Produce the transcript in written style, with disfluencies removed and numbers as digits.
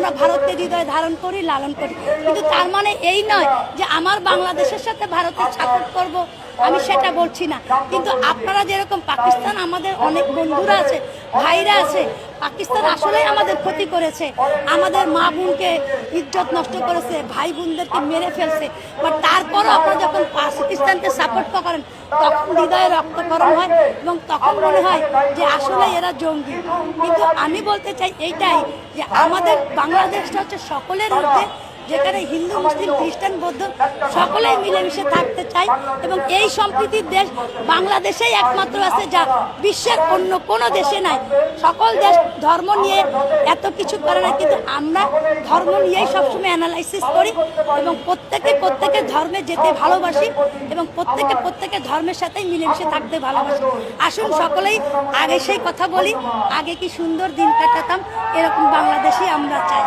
আমরা ভারতের হৃদয়ে ধারণ করি, লালন করি, কিন্তু তার মানে এই নয় যে আমার বাংলাদেশের সাথে ভারতের সাপোর্ট করব, আমি সেটা বলছি না। কিন্তু আপনারা যেরকম পাকিস্তান, আমাদের অনেক বন্ধুরা আছে, ভাইরা আছে, পাকিস্তান আসলেই আমাদের ক্ষতি করেছে, আমাদের মা বোনকে ইজ্জত নষ্ট করেছে, ভাই বোনদেরকে মেরে ফেলছে, বাট তারপরও আপনারা যখন পাকিস্তানকে সাপোর্ট করেন তখন হৃদয়ে রক্তক্ষরণ হয় এবং তখন মনে হয় যে আসলে এরা জঙ্গি। কিন্তু আমি বলতে চাই এইটাই যে আমাদের বাংলাদেশটা হচ্ছে সকলের মধ্যে, যেখানে হিন্দু, মুসলিম, খ্রিস্টান, বৌদ্ধ সকলেই মিলেমিশে থাকতে চাই এবং এই সম্প্রীতির দেশ বাংলাদেশেই একমাত্র আছে, যা বিশ্বের অন্য কোনো দেশে নাই। সকল দেশ ধর্ম নিয়ে এত কিছু করে না, কিন্তু আমরা ধর্ম নিয়েই সবসময় অ্যানালাইসিস করি এবং প্রত্যেকের ধর্মে যেতে ভালোবাসি এবং প্রত্যেকের ধর্মের সাথেই মিলেমিশে থাকতে ভালোবাসি। আসুন সকলেই আগে সেই কথা বলি, আগে কি সুন্দর দিন কাটাতাম, এরকম বাংলাদেশই আমরা চাই।